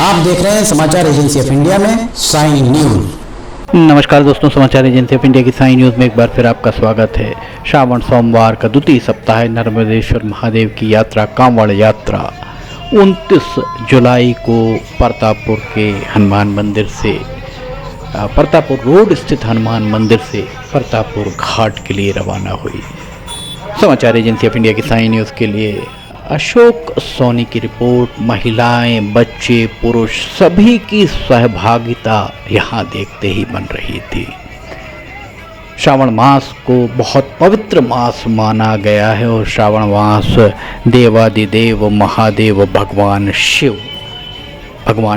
आप देख रहे हैं समाचार एजेंसी ऑफ इंडिया में साई न्यूज। नमस्कार दोस्तों, समाचार एजेंसी ऑफ इंडिया की साई न्यूज़ में एक बार फिर आपका स्वागत है। श्रावण सोमवार का द्वितीय सप्ताह है। नर्मदेश्वर महादेव की यात्रा, कांवड़ यात्रा 29 जुलाई को प्रतापपुर के हनुमान मंदिर से, प्रतापपुर रोड स्थित हनुमान मंदिर से प्रतापपुर घाट के लिए रवाना हुई। समाचार एजेंसी ऑफ इंडिया की साई न्यूज़ के लिए अशोक सोनी की रिपोर्ट। महिलाएं, बच्चे, पुरुष सभी की सहभागिता यहाँ देखते ही बन रही थी। श्रावण मास को बहुत पवित्र मास माना गया है और श्रावण मास देवादिदेव महादेव भगवान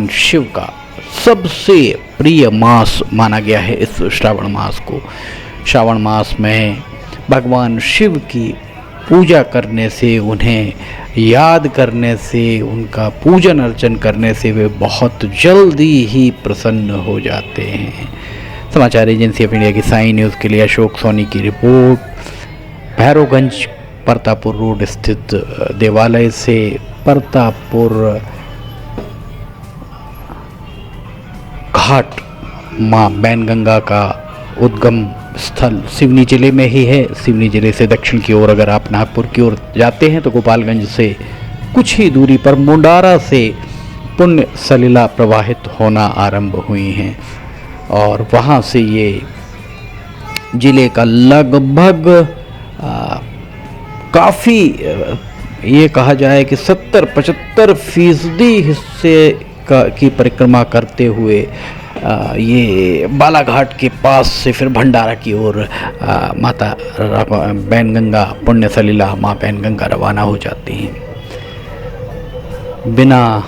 शिव का सबसे प्रिय मास माना गया है। इस श्रावण मास को, श्रावण मास में भगवान शिव की पूजा करने से, उन्हें याद करने से, उनका पूजन अर्चन करने से वे बहुत जल्दी ही प्रसन्न हो जाते हैं। समाचार एजेंसी ऑफ इंडिया की साई न्यूज़ के लिए अशोक सोनी की रिपोर्ट। भैरवगंज प्रतापपुर रोड स्थित देवालय से प्रतापपुर घाट माँ बैनगंगा का उद्गम स्थल सिवनी जिले में ही है। सिवनी जिले से दक्षिण की ओर अगर आप नागपुर की ओर जाते हैं तो गोपालगंज से कुछ ही दूरी पर मुंडारा से पुण्य सलिला प्रवाहित होना आरंभ हुई हैं और वहाँ से ये जिले का लगभग काफ़ी ये कहा जाए कि 70-75% हिस्से की परिक्रमा करते हुए ये बालाघाट के पास से फिर भंडारा की ओर माता बैनगंगा, पुण्य सलिला माँ बैनगंगा रवाना हो जाती हैं। बिना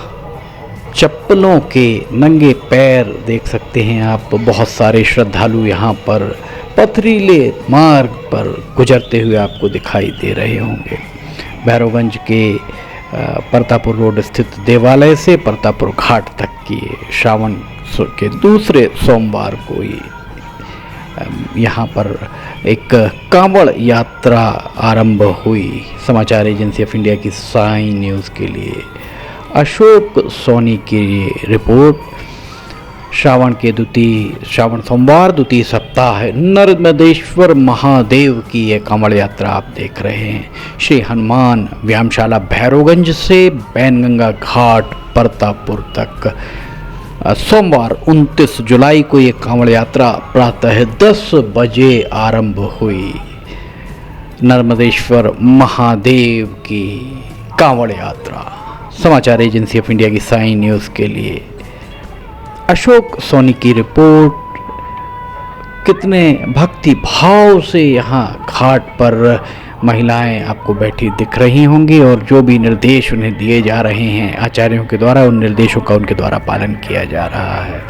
चप्पलों के नंगे पैर देख सकते हैं आप बहुत सारे श्रद्धालु यहाँ पर पथरीले मार्ग पर गुजरते हुए आपको दिखाई दे रहे होंगे। भैरवगंज के प्रतापपुर रोड स्थित देवालय से प्रतापपुर घाट तक की श्रावण के दूसरे सोमवार को यहाँ पर एक कांवड़ यात्रा आरंभ हुई। समाचार एजेंसी ऑफ इंडिया की साई न्यूज़ के लिए अशोक सोनी की रिपोर्ट। श्रावण सोमवार द्वितीय सप्ताह है। नर्मदेश्वर महादेव की ये कांवड़ यात्रा आप देख रहे हैं। श्री हनुमान व्यायामशाला भैरवगंज से बैनगंगा घाट प्रतापपुर तक सोमवार 29 जुलाई को ये कांवड़ यात्रा प्रातः 10 बजे आरंभ हुई। नर्मदेश्वर महादेव की कांवड़ यात्रा। समाचार एजेंसी ऑफ इंडिया की साई न्यूज़ के लिए अशोक सोनी की रिपोर्ट। कितने भक्ति भाव से यहाँ घाट पर महिलाएं आपको बैठी दिख रही होंगी और जो भी निर्देश उन्हें दिए जा रहे हैं आचार्यों के द्वारा, उन निर्देशों का उनके द्वारा पालन किया जा रहा है।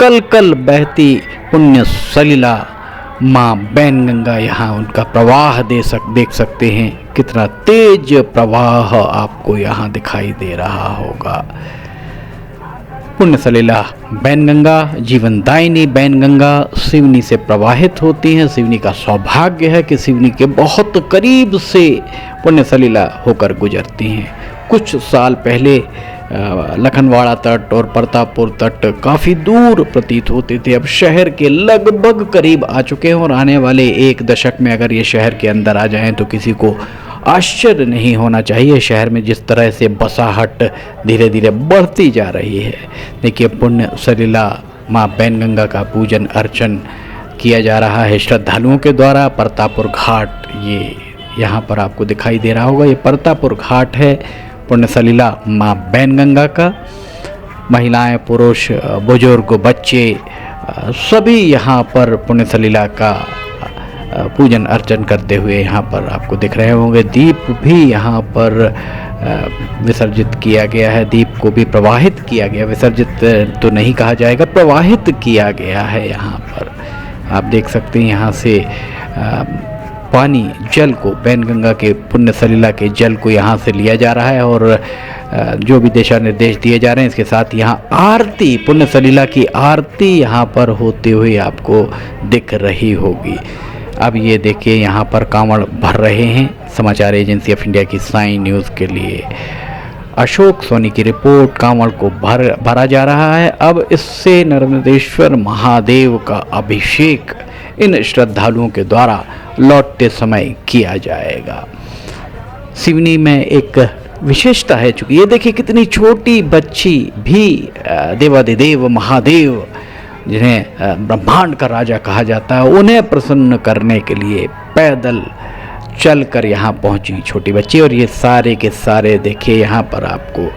कल कल बहती पुण्य सलिला माँ बैनगंगा, यहाँ उनका प्रवाह देख सकते हैं। कितना तेज प्रवाह आपको यहाँ दिखाई दे रहा होगा। पुण्य सलिला बैनगंगा, जीवनदायिनी बैनगंगा सिवनी से प्रवाहित होती हैं। सिवनी का सौभाग्य है कि सिवनी के बहुत करीब से पुण्य सलिला होकर गुजरती हैं। कुछ साल पहले लखनवाड़ा तट और प्रतापपुर तट काफ़ी दूर प्रतीत होते थे, अब शहर के लगभग करीब आ चुके हैं और आने वाले 1 दशक में अगर ये शहर के अंदर आ जाएं तो किसी को आश्चर्य नहीं होना चाहिए। शहर में जिस तरह से बसाहट धीरे धीरे बढ़ती जा रही है। देखिए, पुण्य सलिला माँ बैनगंगा का पूजन अर्चन किया जा रहा है श्रद्धालुओं के द्वारा। प्रतापपुर घाट ये यहाँ पर आपको दिखाई दे रहा होगा। ये प्रतापपुर घाट है पुण्य सलिला माँ बैनगंगा का। महिलाएं, पुरुष, बुजुर्ग, बच्चे सभी यहाँ पर पुण्य सलिला का पूजन अर्चन करते हुए यहाँ पर आपको दिख रहे होंगे। दीप भी यहाँ पर विसर्जित किया गया है। दीप को भी प्रवाहित किया गया, विसर्जित तो नहीं कहा जाएगा, प्रवाहित किया गया है। यहाँ पर आप देख सकते हैं यहाँ से पानी, जल को, बैनगंगा के पुण्य सलिला के जल को यहाँ से लिया जा रहा है और जो भी दिशा निर्देश दिए जा रहे हैं इसके साथ यहाँ आरती, पुण्य सलिला की आरती यहाँ पर होते हुए आपको दिख रही होगी। अब ये देखिए यहाँ पर कांवड़ भर रहे हैं। समाचार एजेंसी ऑफ इंडिया की साई न्यूज़ के लिए अशोक सोनी की रिपोर्ट, कांवड़ को भरा जा रहा है। अब इससे नर्मदेश्वर महादेव का अभिषेक इन श्रद्धालुओं के द्वारा लौटते समय किया जाएगा। सिवनी में एक विशेषता है, चूँकि ये देखिए कितनी छोटी बच्ची भी देवाधिदेव महादेव, जिन्हें ब्रह्मांड का राजा कहा जाता है, उन्हें प्रसन्न करने के लिए पैदल चलकर यहाँ पहुँची छोटी बच्ची। और ये सारे के सारे देखिए यहाँ पर आपको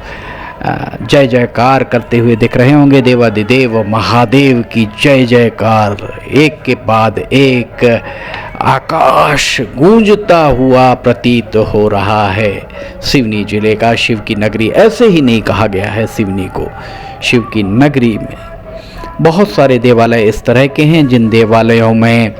जय जयकार करते हुए दिख रहे होंगे। देवाधिदेव महादेव की जय जयकार, एक के बाद एक आकाश गूंजता हुआ प्रतीत हो रहा है। सिवनी जिले का शिव की नगरी, ऐसे ही नहीं कहा गया है सिवनी को। शिव की नगरी में बहुत सारे देवालय इस तरह के हैं जिन देवालयों में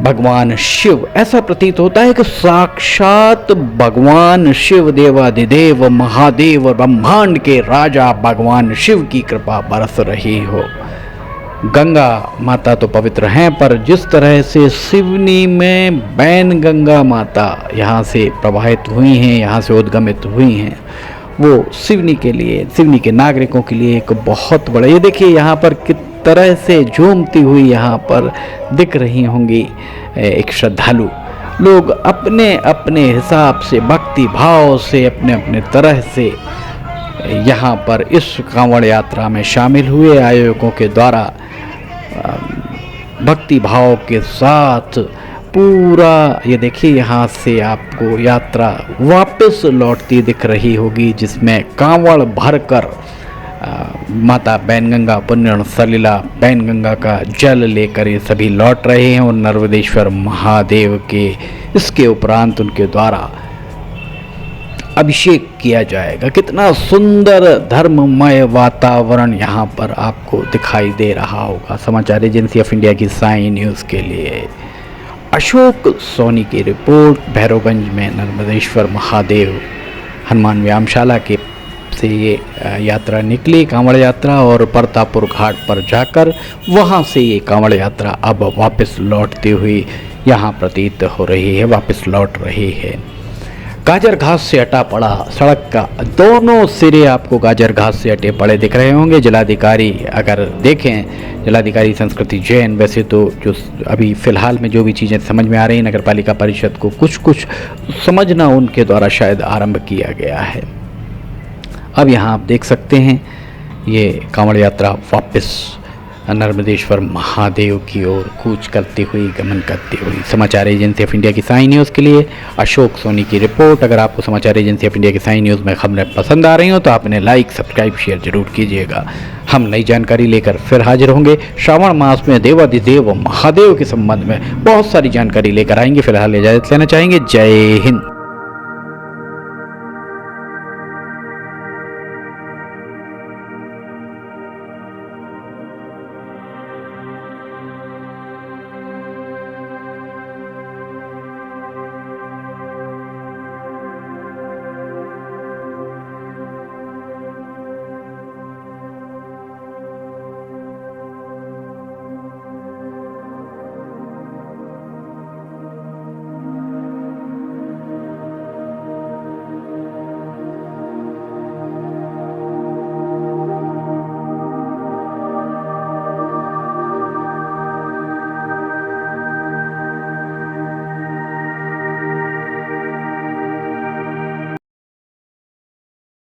भगवान शिव, ऐसा प्रतीत होता है कि साक्षात भगवान शिव, देवाधिदेव महादेव और ब्रह्मांड के राजा भगवान शिव की कृपा बरस रही हो। गंगा माता तो पवित्र हैं, पर जिस तरह से सिवनी में बैन गंगा माता यहाँ से प्रवाहित हुई हैं, यहाँ से उद्गमित हुई हैं, वो सिवनी के लिए, सिवनी के नागरिकों के लिए एक बहुत बड़ा, ये देखिए यहाँ पर किस तरह से झूमती हुई यहाँ पर दिख रही होंगी एक श्रद्धालु। लोग अपने अपने हिसाब से, भक्ति भाव से, अपने अपने तरह से यहाँ पर इस कांवड़ यात्रा में शामिल हुए। आयोजकों के द्वारा भक्ति भाव के साथ पूरा, ये देखिए यहाँ से आपको यात्रा वापस लौटती दिख रही होगी, जिसमें कांवड़ भरकर माता बैनगंगा, पुण्य सलिला बैनगंगा का जल लेकर ये सभी लौट रहे हैं। और नर्मदेश्वर महादेव के इसके उपरांत उनके द्वारा अभिषेक किया जाएगा। कितना सुंदर धर्ममय वातावरण यहाँ पर आपको दिखाई दे रहा होगा। समाचार एजेंसी ऑफ इंडिया की साई न्यूज़ के लिए अशोक सोनी की रिपोर्ट। भैरवगंज में नर्मदेश्वर महादेव हनुमान व्यायामशाला के से ये यात्रा निकली, कांवड़ यात्रा, और परतापुर घाट पर जाकर वहाँ से ये कांवड़ यात्रा अब वापस लौटती हुई यहाँ प्रतीत हो रही है, वापस लौट रही है। गाजर घास से अटा पड़ा सड़क का दोनों सिरे आपको गाजर घास से अटे पड़े दिख रहे होंगे। जिलाधिकारी, अगर देखें, जिलाधिकारी संस्कृति जैन, वैसे तो जो अभी फ़िलहाल में जो भी चीज़ें समझ में आ रही, नगर पालिका परिषद को कुछ कुछ समझना उनके द्वारा शायद आरंभ किया गया है। अब यहाँ आप देख सकते हैं ये कांवड़ यात्रा वापस नर्मदेश्वर महादेव की ओर कूच करती हुई, गमन करती हुई। समाचार एजेंसी ऑफ इंडिया की साई न्यूज़ के लिए अशोक सोनी की रिपोर्ट। अगर आपको समाचार एजेंसी ऑफ इंडिया की साई न्यूज़ में खबरें पसंद आ रही हो तो आप इन्हें लाइक, सब्सक्राइब, शेयर जरूर कीजिएगा। हम नई जानकारी लेकर फिर हाजिर होंगे। श्रावण मास में देवाधिदेव महादेव के संबंध में बहुत सारी जानकारी लेकर आएंगे। फिलहाल इजाज़त लेना चाहेंगे। जय हिंद।